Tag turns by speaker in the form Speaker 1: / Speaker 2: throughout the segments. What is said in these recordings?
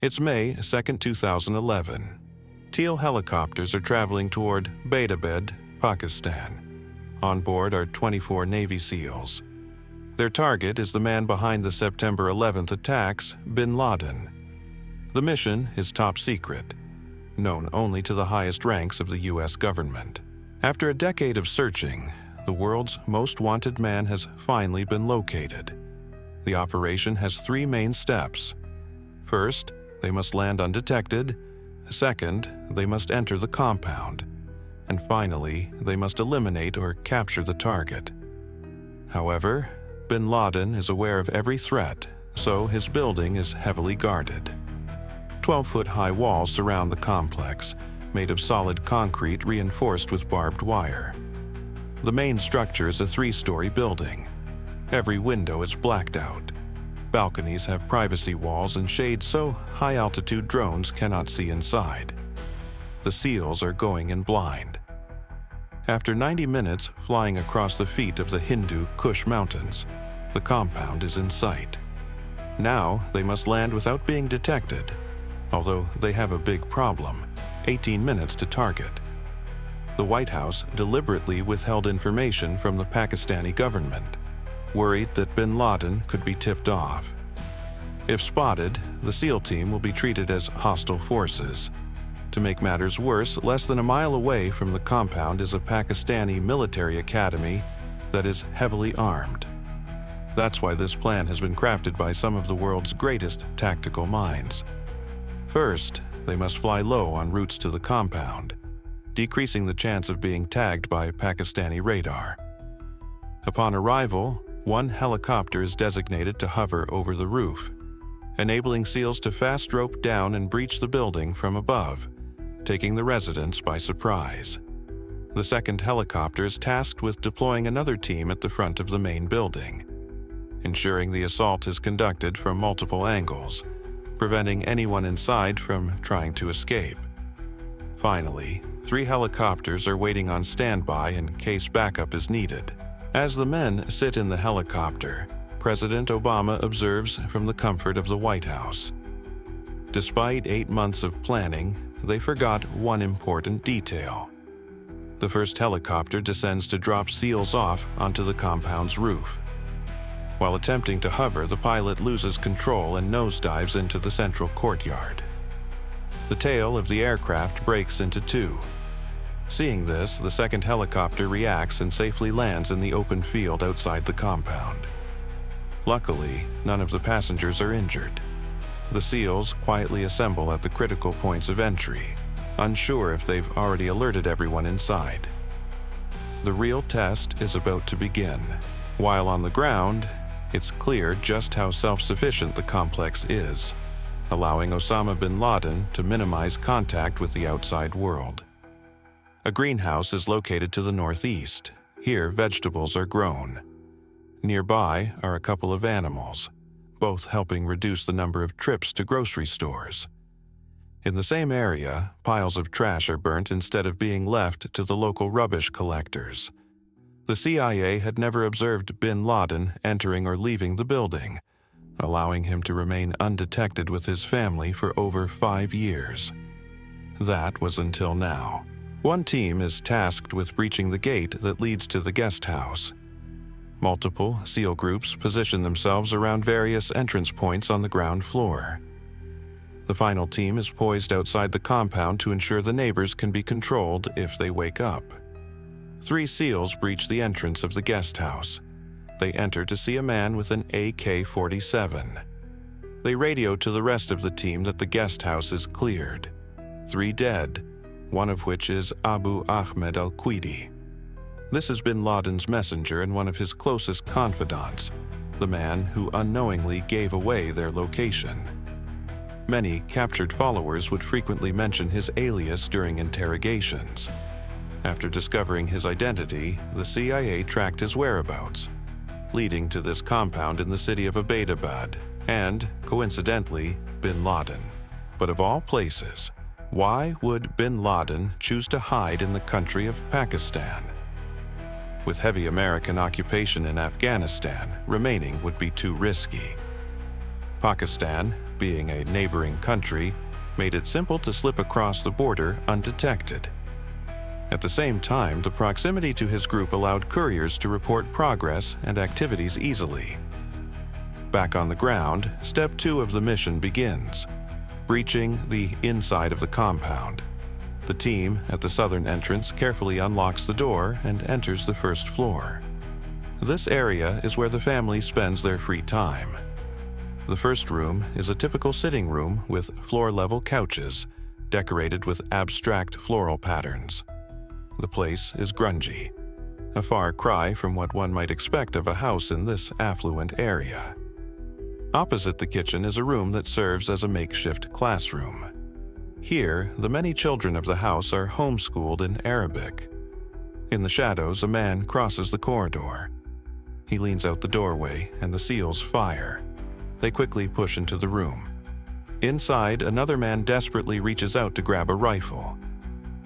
Speaker 1: It's May 2, 2011. Teal helicopters are traveling toward Abbottabad, Pakistan. On board are 24 Navy SEALs. Their target is the man behind the September 11th attacks, Bin Laden. The mission is top secret, known only to the highest ranks of the U.S. government. After a decade of searching, the world's most wanted man has finally been located. The operation has 3 main steps. First, they must land undetected. Second, they must enter the compound. And finally, they must eliminate or capture the target. However, Bin Laden is aware of every threat, so his building is heavily guarded. 12-foot-high walls surround the complex, made of solid concrete reinforced with barbed wire. The main structure is a 3-story building. Every window is blacked out. Balconies have privacy walls and shades so high-altitude drones cannot see inside. The SEALs are going in blind. After 90 minutes flying across the feet of the Hindu Kush mountains, the compound is in sight. Now they must land without being detected, although they have a big problem: 18 minutes to target. The White House deliberately withheld information from the Pakistani government, worried that Bin Laden could be tipped off. If spotted, the SEAL team will be treated as hostile forces. To make matters worse, less than a mile away from the compound is a Pakistani military academy that is heavily armed. That's why this plan has been crafted by some of the world's greatest tactical minds. First, they must fly low on routes to the compound, decreasing the chance of being tagged by Pakistani radar. Upon arrival, 1 helicopter is designated to hover over the roof, enabling SEALs to fast rope down and breach the building from above, taking the residents by surprise. The second helicopter is tasked with deploying another team at the front of the main building, ensuring the assault is conducted from multiple angles, preventing anyone inside from trying to escape. Finally, 3 helicopters are waiting on standby in case backup is needed. As the men sit in the helicopter, President Obama observes from the comfort of the White House. Despite 8 months of planning, they forgot one important detail. The first helicopter descends to drop SEALs off onto the compound's roof. While attempting to hover, the pilot loses control and nosedives into the central courtyard. The tail of the aircraft breaks into 2. Seeing this, the second helicopter reacts and safely lands in the open field outside the compound. Luckily, none of the passengers are injured. The SEALs quietly assemble at the critical points of entry, unsure if they've already alerted everyone inside. The real test is about to begin. While on the ground, it's clear just how self-sufficient the complex is, allowing Osama Bin Laden to minimize contact with the outside world. A greenhouse is located to the northeast. Here, vegetables are grown. Nearby are a couple of animals, both helping reduce the number of trips to grocery stores. In the same area, piles of trash are burnt instead of being left to the local rubbish collectors. The CIA had never observed Bin Laden entering or leaving the building, allowing him to remain undetected with his family for over 5 years. That was until now. One team is tasked with breaching the gate that leads to the guest house. Multiple SEAL groups position themselves around various entrance points on the ground floor. The final team is poised outside the compound to ensure the neighbors can be controlled if they wake up. 3 SEALs breach the entrance of the guest house. They enter to see a man with an AK-47. They radio to the rest of the team that the guest house is cleared. 3 dead, one of which is Abu Ahmed al-Quidi. This is Bin Laden's messenger and one of his closest confidants, the man who unknowingly gave away their location. Many captured followers would frequently mention his alias during interrogations. After discovering his identity, the CIA tracked his whereabouts, leading to this compound in the city of Abbottabad and, coincidentally, Bin Laden. But of all places, why would Bin Laden choose to hide in the country of Pakistan? With heavy American occupation in Afghanistan, remaining would be too risky. Pakistan, being a neighboring country, made it simple to slip across the border undetected. At the same time, the proximity to his group allowed couriers to report progress and activities easily. Back on the ground, step 2 of the mission begins, breaching the inside of the compound. The team at the southern entrance carefully unlocks the door and enters the first floor. This area is where the family spends their free time. The first room is a typical sitting room with floor-level couches, decorated with abstract floral patterns. The place is grungy, a far cry from what one might expect of a house in this affluent area. Opposite the kitchen is a room that serves as a makeshift classroom. Here, the many children of the house are homeschooled in Arabic. In the shadows, a man crosses the corridor. He leans out the doorway, and the SEALs fire. They quickly push into the room. Inside, another man desperately reaches out to grab a rifle.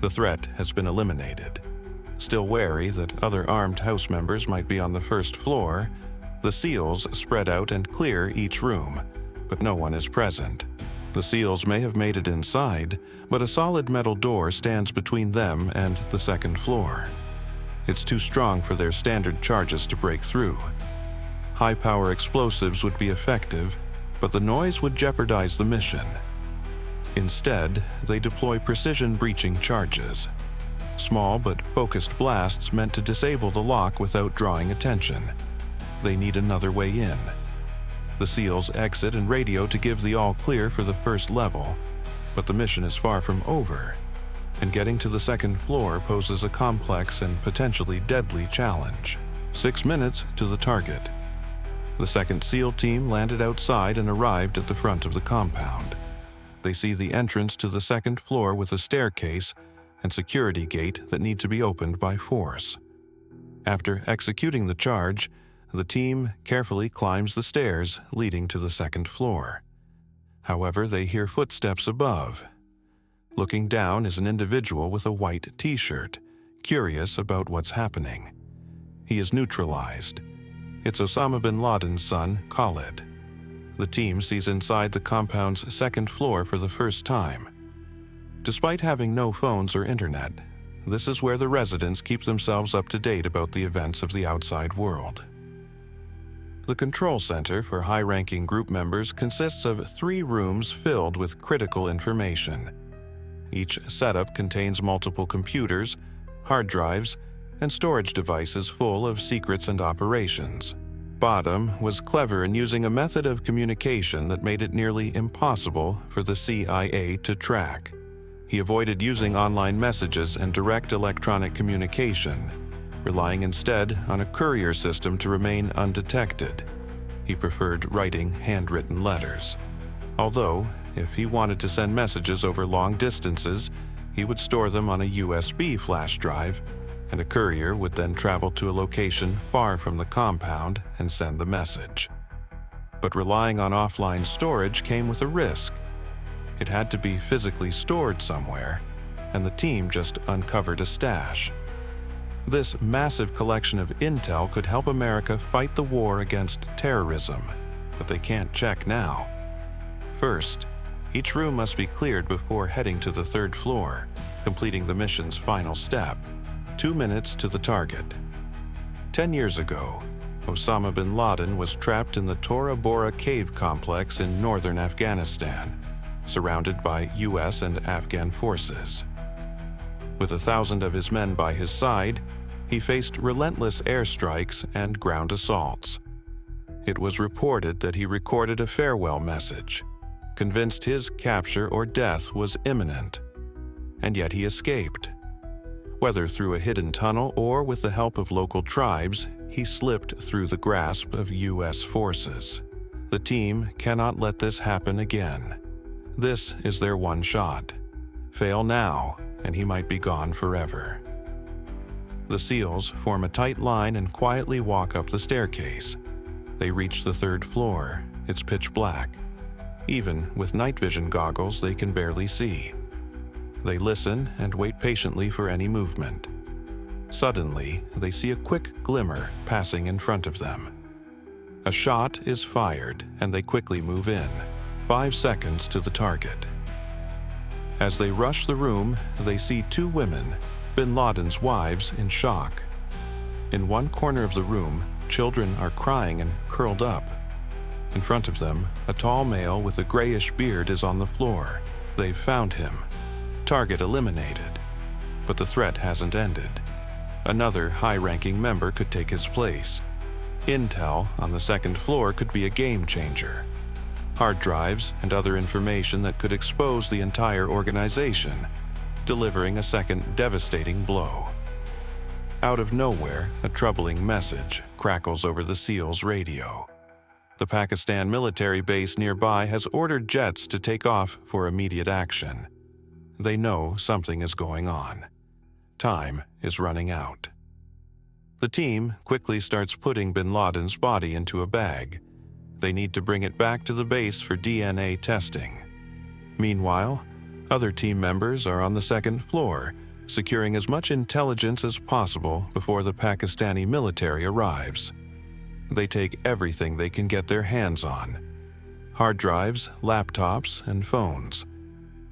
Speaker 1: The threat has been eliminated. Still wary that other armed house members might be on the first floor, the SEALs spread out and clear each room, but no one is present. The SEALs may have made it inside, but a solid metal door stands between them and the second floor. It's too strong for their standard charges to break through. High-power explosives would be effective, but the noise would jeopardize the mission. Instead, they deploy precision breaching charges. Small but focused blasts meant to disable the lock without drawing attention. They need another way in. The SEALs exit and radio to give the all-clear for the first level, but the mission is far from over, and getting to the second floor poses a complex and potentially deadly challenge. 6 minutes to the target. The second SEAL team landed outside and arrived at the front of the compound. They see the entrance to the second floor with a staircase and security gate that need to be opened by force. After executing the charge, the team carefully climbs the stairs leading to the second floor. However, they hear footsteps above. Looking down is an individual with a white t-shirt, curious about what's happening. He is neutralized. It's Osama Bin Laden's son, Khalid. The team sees inside the compound's second floor for the first time. Despite having no phones or internet, this is where the residents keep themselves up to date about the events of the outside world. The control center for high-ranking group members consists of 3 rooms filled with critical information. Each setup contains multiple computers, hard drives, and storage devices full of secrets and operations. Bottom was clever in using a method of communication that made it nearly impossible for the CIA to track. He avoided using online messages and direct electronic communication, relying instead on a courier system to remain undetected. He preferred writing handwritten letters. Although, if he wanted to send messages over long distances, he would store them on a USB flash drive, and a courier would then travel to a location far from the compound and send the message. But relying on offline storage came with a risk. It had to be physically stored somewhere, and the team just uncovered a stash. This massive collection of intel could help America fight the war against terrorism, but they can't check now. First, each room must be cleared before heading to the third floor, completing the mission's final step. 2 minutes to the target. 10 years ago, Osama Bin Laden was trapped in the Tora Bora cave complex in northern Afghanistan, surrounded by US and Afghan forces. With 1,000 of his men by his side, he faced relentless airstrikes and ground assaults. It was reported that he recorded a farewell message, convinced his capture or death was imminent. And yet he escaped. Whether through a hidden tunnel or with the help of local tribes, he slipped through the grasp of US forces. The team cannot let this happen again. This is their one shot. Fail now, and he might be gone forever. The SEALs form a tight line and quietly walk up the staircase. They reach the third floor. It's pitch black. Even with night vision goggles, they can barely see. They listen and wait patiently for any movement. Suddenly, they see a quick glimmer passing in front of them. A shot is fired, and they quickly move in. 5 seconds to the target. As they rush the room, they see 2 women, Bin Laden's wives, in shock. In one corner of the room, children are crying and curled up. In front of them, a tall male with a grayish beard is on the floor. They've found him. Target eliminated. But the threat hasn't ended. Another high-ranking member could take his place. Intel on the second floor could be a game changer. Hard drives and other information that could expose the entire organization, delivering a second devastating blow. Out of nowhere, a troubling message crackles over the SEAL's radio. The Pakistan military base nearby has ordered jets to take off for immediate action. They know something is going on. Time is running out. The team quickly starts putting Bin Laden's body into a bag. They need to bring it back to the base for DNA testing. Meanwhile, other team members are on the second floor, securing as much intelligence as possible before the Pakistani military arrives. They take everything they can get their hands on: hard drives, laptops, and phones.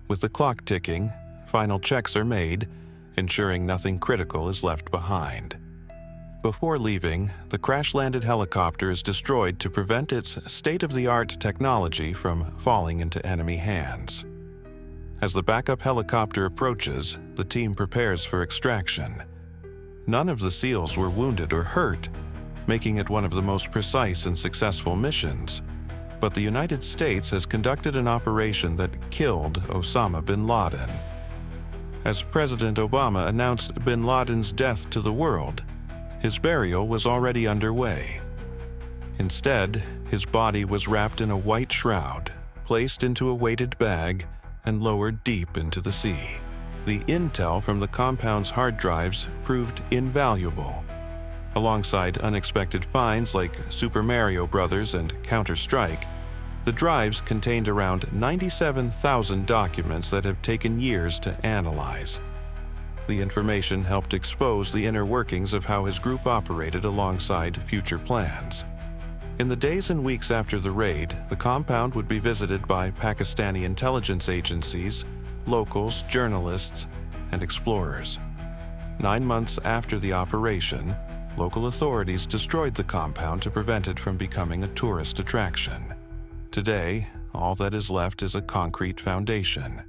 Speaker 1: With the clock ticking, final checks are made, ensuring nothing critical is left behind. Before leaving, the crash-landed helicopter is destroyed to prevent its state-of-the-art technology from falling into enemy hands. As the backup helicopter approaches, the team prepares for extraction. None of the SEALs were wounded or hurt, making it one of the most precise and successful missions. But the United States has conducted an operation that killed Osama bin Laden. As President Obama announced bin Laden's death to the world, his burial was already underway. Instead, his body was wrapped in a white shroud, placed into a weighted bag, and lowered deep into the sea. The intel from the compound's hard drives proved invaluable. Alongside unexpected finds like Super Mario Bros. And Counter-Strike, the drives contained around 97,000 documents that have taken years to analyze. The information helped expose the inner workings of how his group operated alongside future plans. In the days and weeks after the raid, the compound would be visited by Pakistani intelligence agencies, locals, journalists, and explorers. 9 months after the operation, local authorities destroyed the compound to prevent it from becoming a tourist attraction. Today, all that is left is a concrete foundation.